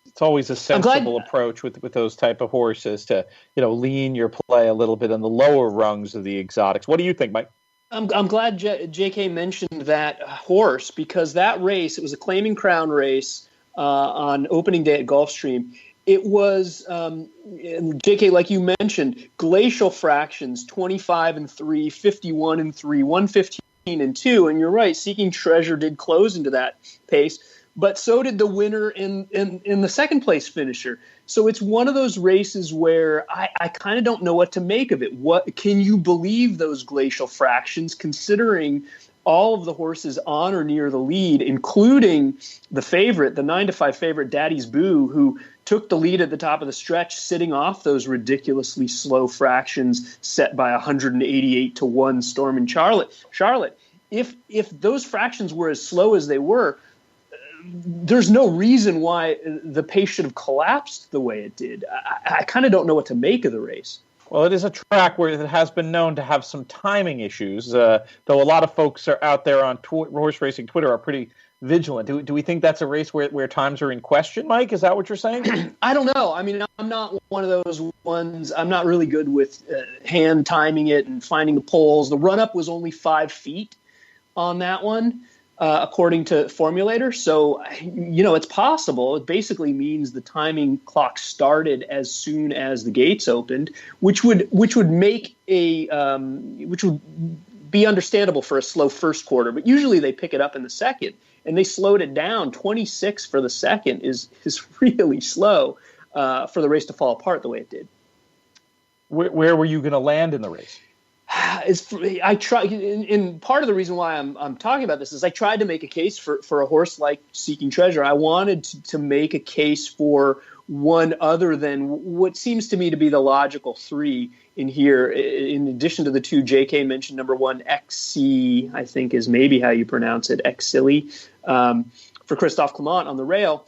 It's always a sensible approach with those type of horses to lean your play a little bit on the lower rungs of the exotics. What do you think, Mike? I'm glad JK mentioned that horse, because that race, it was a Claiming Crown race on opening day at Gulfstream. It was, JK, like you mentioned, glacial fractions, 25-3, 51-3, 115-2, and you're right, Seeking Treasure did close into that pace, but so did the winner in the second place finisher. So it's one of those races where I kind of don't know what to make of it. What can you believe those glacial fractions, considering all of the horses on or near the lead, including the favorite, the 9-5 favorite, Daddy's Boo, who took the lead at the top of the stretch, sitting off those ridiculously slow fractions set by 188-1 Storm in Charlotte. If those fractions were as slow as they were, there's no reason why the pace should have collapsed the way it did. I kind of don't know what to make of the race. Well, it is a track where it has been known to have some timing issues, though a lot of folks are out there on horse racing Twitter are pretty vigilant. Do we think that's a race where times are in question, Mike? Is that what you're saying? I don't know. I mean, I'm not one of those ones. I'm not really good with hand timing it and finding the poles. The run-up was only 5 feet on that one, according to Formulator. So, it's possible. It basically means the timing clock started as soon as the gates opened, which would make which would be understandable for a slow first quarter. But usually they pick it up in the second, and they slowed it down. 26 for the second is really slow for the race to fall apart the way it did. Where were you going to land in the race? I try, and part of the reason why I'm talking about this is I tried to make a case for a horse like Seeking Treasure. I wanted to make a case for one other than what seems to me to be the logical three in here, in addition to the two JK mentioned. Number one, XC, I think is maybe how you pronounce it, Xilly, for Christophe Clement on the rail.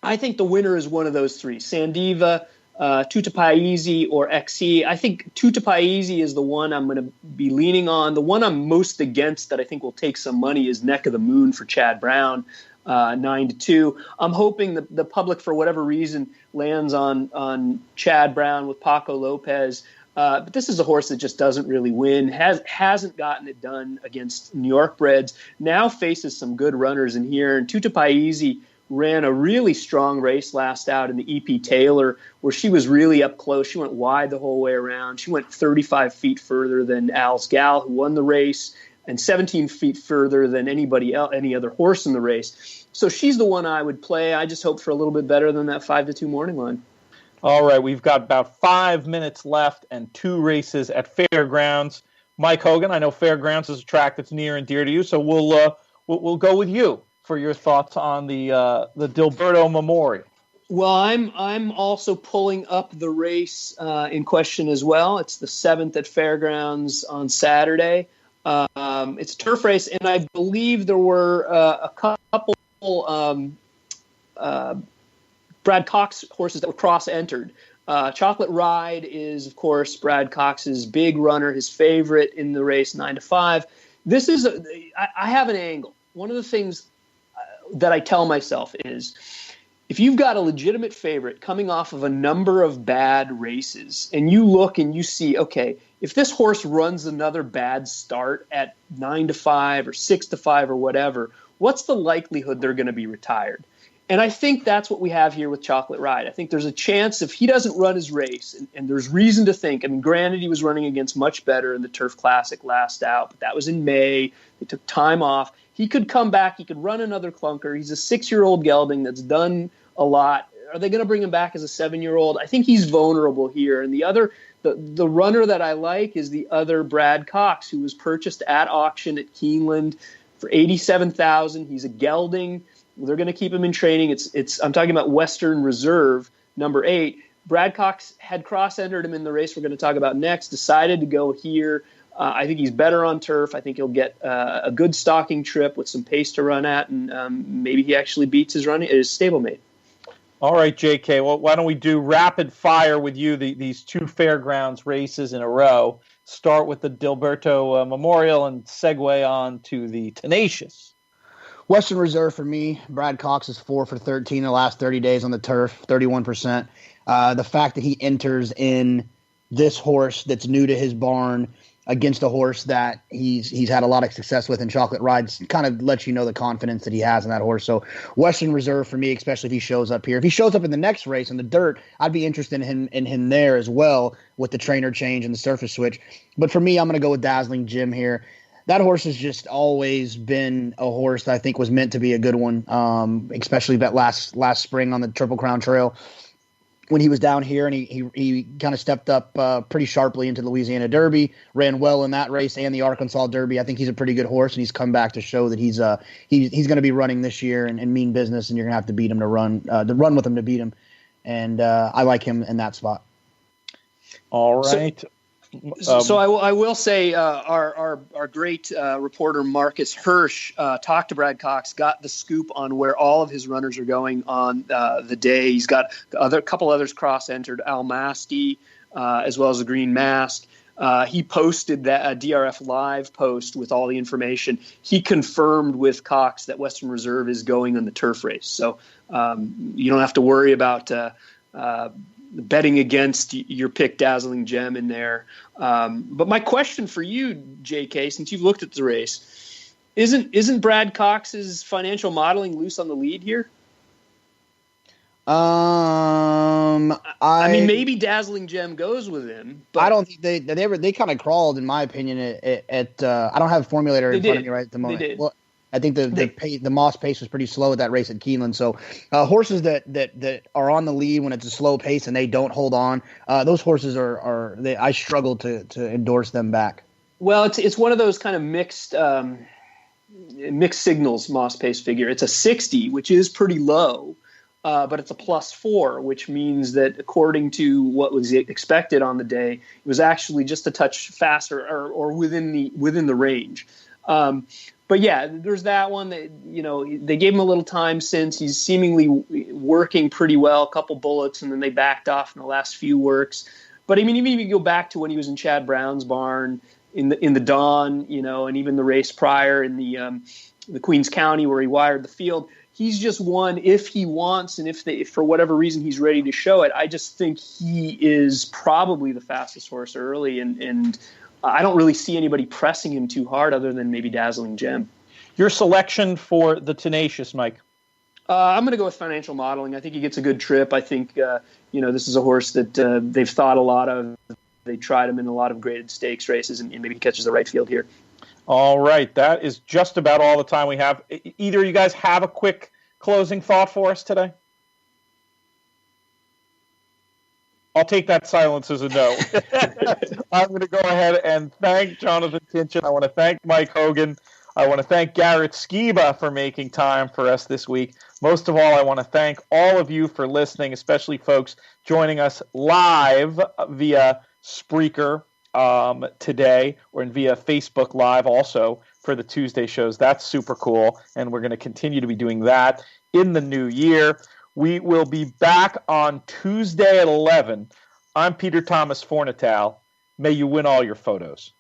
I think the winner is one of those three, Sandiva, Tutapaisi, or XC. I think Tutapaisi is the one I'm going to be leaning on. The one I'm most against that I think will take some money is Neck of the Moon for Chad Brown, 9-2. I'm hoping the public, for whatever reason, lands on Chad Brown with Paco Lopez. But this is a horse that just doesn't really win, hasn't gotten it done against New York breds, now faces some good runners in here. And Tutapaisi ran a really strong race last out in the EP Taylor, where she was really up close. She went wide the whole way around. She went 35 feet further than Al's Gal, who won the race, and 17 feet further than anybody else, any other horse in the race. So she's the one I would play. I just hope for a little bit better than that 5-2 morning line. All right, we've got about 5 minutes left and 2 races at Fairgrounds. Mike Hogan, I know Fairgrounds is a track that's near and dear to you, so we'll go with you for your thoughts on the Dilberto Memorial. Well, I'm also pulling up the race in question as well. It's the 7th at Fairgrounds on Saturday. It's a turf race, and I believe there were a couple Brad Cox horses that were cross-entered. Chocolate Ride is, of course, Brad Cox's big runner, his favorite in the race, 9-5. This is I have an angle. One of the things that I tell myself is, if you've got a legitimate favorite coming off of a number of bad races, and you look and you see, okay, if this horse runs another bad start at 9-5 or 6-5 or whatever, what's the likelihood they're going to be retired? And I think that's what we have here with Chocolate Ride. I think there's a chance if he doesn't run his race, and there's reason to think, I mean, granted, he was running against much better in the Turf Classic last out, but that was in May. They took time off. He could come back. He could run another clunker. He's a 6-year-old gelding that's done a lot. Are they going to bring him back as a 7-year-old? I think he's vulnerable here. And the runner that I like is the other Brad Cox, who was purchased at auction at Keeneland for $87,000. He's a gelding. They're going to keep him in training. I'm talking about Western Reserve, number 8. Brad Cox had cross-entered him in the race we're going to talk about next, decided to go here. I think he's better on turf. I think he'll get a good stalking trip with some pace to run at, and maybe he actually beats his stablemate. All right, JK, well, why don't we do rapid fire with you, these 2 Fairgrounds races in a row. Start with the Dilberto Memorial and segue on to the Tenacious. Western Reserve for me. Brad Cox is 4 for 13 in the last 30 days on the turf, 31%. The fact that he enters in this horse that's new to his barn against a horse that he's had a lot of success with in Chocolate Rides kind of lets you know the confidence that he has in that horse. So Western Reserve for me, especially if he shows up here. If he shows up in the next race in the dirt, I'd be interested in him there as well with the trainer change and the surface switch. But for me, I'm going to go with Dazzling Jim here. That horse has just always been a horse that I think was meant to be a good one, especially that last spring on the Triple Crown Trail. when he was down here, and he kind of stepped up pretty sharply into the Louisiana Derby, ran well in that race and the Arkansas Derby. I think he's a pretty good horse, and he's come back to show that he's going to be running this year and mean business, and you're going to have to beat him to run with him to beat him. And I like him in that spot. All right. So I will say our great reporter Marcus Hirsch talked to Brad Cox, got the scoop on where all of his runners are going on the day. He's got a couple others cross-entered, Al Masti, as well as a Green Mask. He posted that DRF Live post with all the information. He confirmed with Cox that Western Reserve is going on the turf race. So you don't have to worry about betting against your pick Dazzling Gem in there. But my question for you, JK, since you've looked at the race, isn't Brad Cox's financial modeling loose on the lead here? I mean, maybe Dazzling Gem goes with him, but I don't think they kind of crawled, in my opinion. At I don't have a formulator in front of me right at the moment. They did. Well, I think the Moss pace was pretty slow at that race at Keeneland. So horses that are on the lead when it's a slow pace and they don't hold on, those horses I struggle to endorse them back. Well, it's one of those kind of mixed signals Moss pace figure. It's a 60, which is pretty low, but it's a +4, which means that according to what was expected on the day, it was actually just a touch faster or within the range. But yeah, there's that one that, they gave him a little time since. He's seemingly working pretty well, a couple bullets, and then they backed off in the last few works. But I mean, even if you go back to when he was in Chad Brown's barn in the Dawn, and even the race prior in the Queens County where he wired the field, he's just won if he wants, and if for whatever reason he's ready to show it. I just think he is probably the fastest horse early, and I don't really see anybody pressing him too hard other than maybe Dazzling Gem. Your selection for the Tenacious, Mike? I'm going to go with financial modeling. I think he gets a good trip. I think, this is a horse that they've thought a lot of. They tried him in a lot of graded stakes races, and maybe he catches the right field here. All right. That is just about all the time we have. Either of you guys have a quick closing thought for us today? I'll take that silence as a no. I'm going to go ahead and thank Jonathon Kinchen. I want to thank Mike Hogan. I want to thank Garrett Skiba for making time for us this week. Most of all, I want to thank all of you for listening, especially folks joining us live via Spreaker today, or via Facebook Live also for the Tuesday shows. That's super cool, and we're going to continue to be doing that in the new year. We will be back on Tuesday at 11. I'm Peter Thomas Fornatale. May you win all your photos.